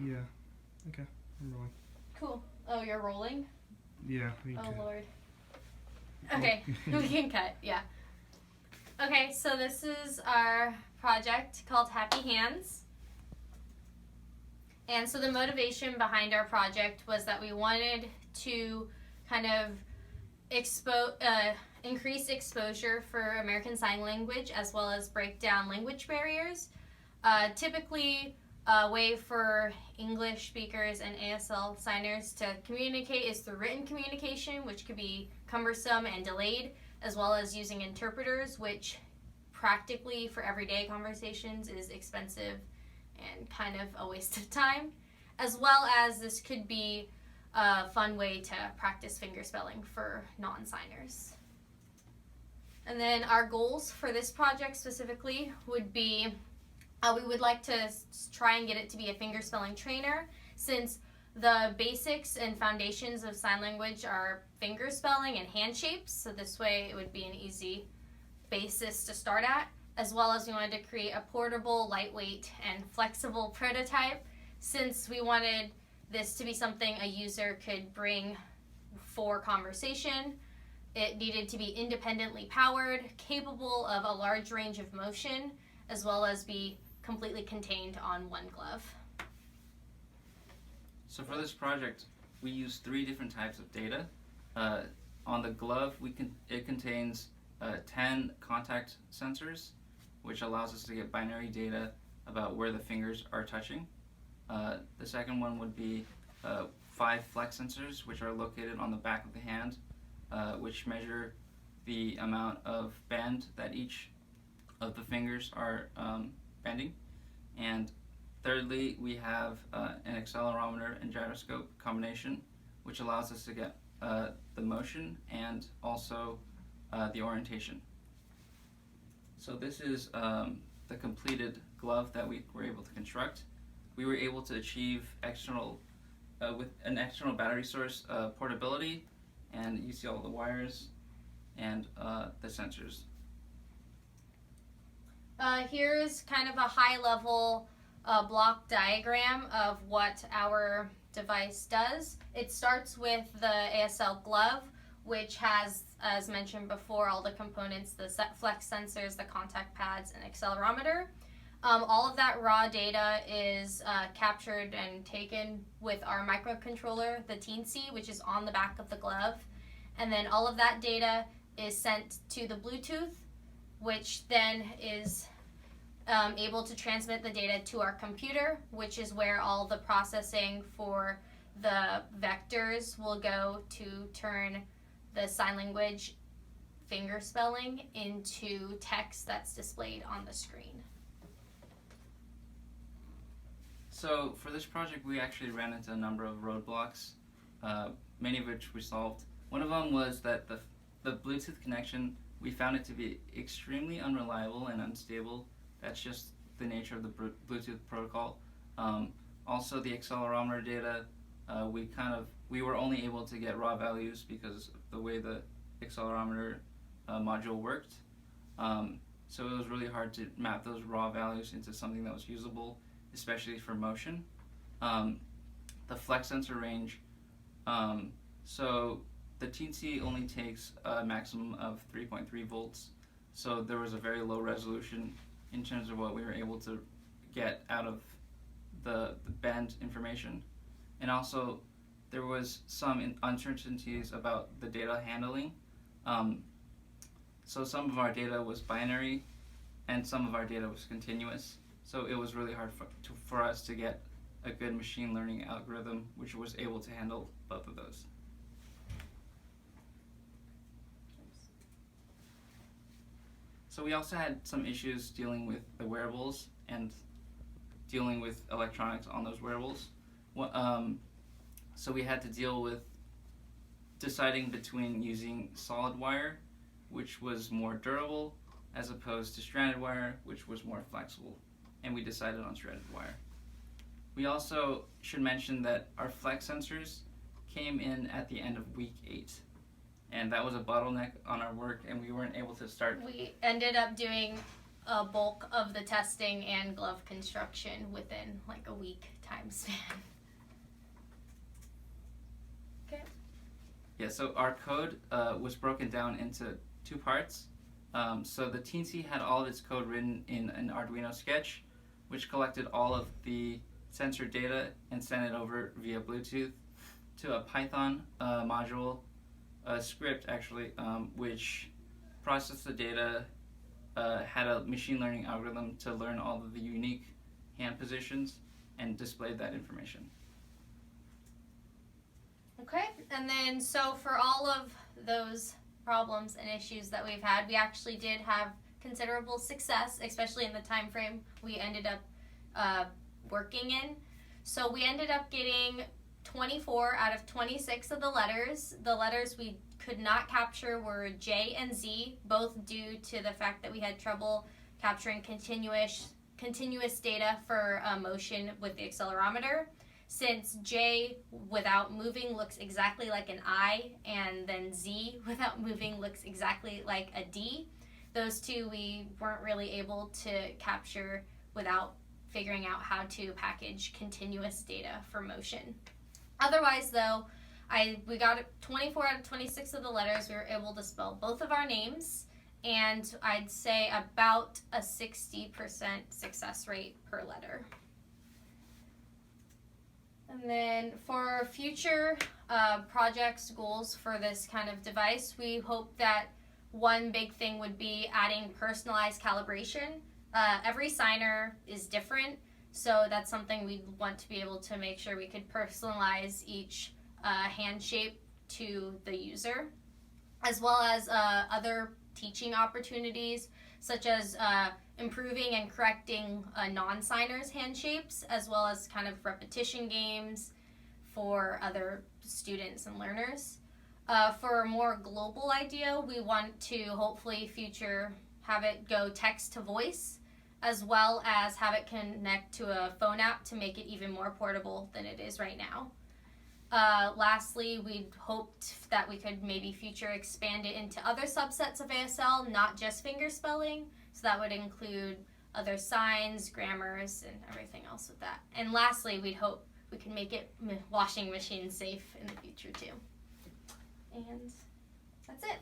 Yeah. Okay. I'm rolling. Cool. Oh, you're rolling? Yeah. Oh, Lord. Okay, we can cut, yeah. Okay, so this is our project called Happy Hands. And so the motivation behind our project was that we wanted to kind of increase exposure for American Sign Language as well as break down language barriers. Typically, a way for English speakers and ASL signers to communicate is through written communication, which could be cumbersome and delayed, as well as using interpreters, which practically for everyday conversations is expensive and kind of a waste of time, as well as this could be a fun way to practice fingerspelling for non-signers. And then our goals for this project specifically would be we would like to try and get it to be a fingerspelling trainer, since the basics and foundations of sign language are fingerspelling and hand shapes, so this way it would be an easy basis to start at, as well as we wanted to create a portable, lightweight, and flexible prototype, since we wanted this to be something a user could bring for conversation. It needed to be independently powered, capable of a large range of motion, as well as be completely contained on one glove. So for this project, we use 3 different types of data. On the glove, it contains 10 contact sensors, which allows us to get binary data about where the fingers are touching. The second one would be 5 flex sensors, which are located on the back of the hand, which measure the amount of bend that each of the fingers are bending. And thirdly, we have an accelerometer and gyroscope combination, which allows us to get the motion and also the orientation. So this is the completed glove that we were able to construct. We were able to achieve with an external battery source portability, and you see all the wires and the sensors. Here's kind of a high-level block diagram of what our device does. It starts with the ASL glove, which has, as mentioned before, all the components, the flex sensors, the contact pads, and accelerometer. All of that raw data is captured and taken with our microcontroller, the Teensy, which is on the back of the glove. And then all of that data is sent to the Bluetooth, which then is able to transmit the data to our computer, which is where all the processing for the vectors will go to turn the sign language fingerspelling into text that's displayed on the screen. So for this project, we actually ran into a number of roadblocks, many of which we solved. One of them was that the Bluetooth connection, we found it to be extremely unreliable and unstable. That's just the nature of the Bluetooth protocol. Also, the accelerometer data, we were only able to get raw values because of the way the accelerometer module worked. So it was really hard to map those raw values into something that was usable, especially for motion. The flex sensor range, so the Teensy only takes a maximum of 3.3 volts, so there was a very low resolution in terms of what we were able to get out of the band information. And also, there was some uncertainties about the data handling. So some of our data was binary, and some of our data was continuous. So it was really hard for us to get a good machine learning algorithm which was able to handle both of those. So we also had some issues dealing with the wearables and dealing with electronics on those wearables. So we had to deal with deciding between using solid wire, which was more durable, as opposed to stranded wire, which was more flexible. And we decided on stranded wire. We also should mention that our flex sensors came in at the end of week 8. And that was a bottleneck on our work, and we weren't able to start. We ended up doing a bulk of the testing and glove construction within like a week time span. Okay. Yeah, so our code was broken down into 2 parts. So the Teensy had all of its code written in an Arduino sketch, which collected all of the sensor data and sent it over via Bluetooth to a Python module, a script actually, which processed the data, had a machine learning algorithm to learn all of the unique hand positions and displayed that information. Okay, and then so for all of those problems and issues that we've had, we actually did have considerable success, especially in the time frame we ended up working in. So we ended up getting 24 out of 26 of the letters. The letters we could not capture were J and Z, both due to the fact that we had trouble capturing continuous data for motion with the accelerometer. Since J without moving looks exactly like an I, and then Z without moving looks exactly like a D, those two we weren't really able to capture without figuring out how to package continuous data for motion. Otherwise, though, we got 24 out of 26 of the letters. We were able to spell both of our names, and I'd say about a 60% success rate per letter. And then for future projects, goals for this kind of device, we hope that one big thing would be adding personalized calibration. Every signer is different, so that's something we'd want to be able to make sure we could personalize each hand shape to the user, as well as other teaching opportunities, such as improving and correcting non-signers' hand shapes, as well as kind of repetition games for other students and learners. For a more global idea, we want to hopefully have it go text to voice, as well as have it connect to a phone app to make it even more portable than it is right now. Lastly, we'd hoped that we could maybe expand it into other subsets of ASL, not just fingerspelling. So that would include other signs, grammars, and everything else with that. And lastly, we'd hope we can make it washing machine safe in the future too. And that's it.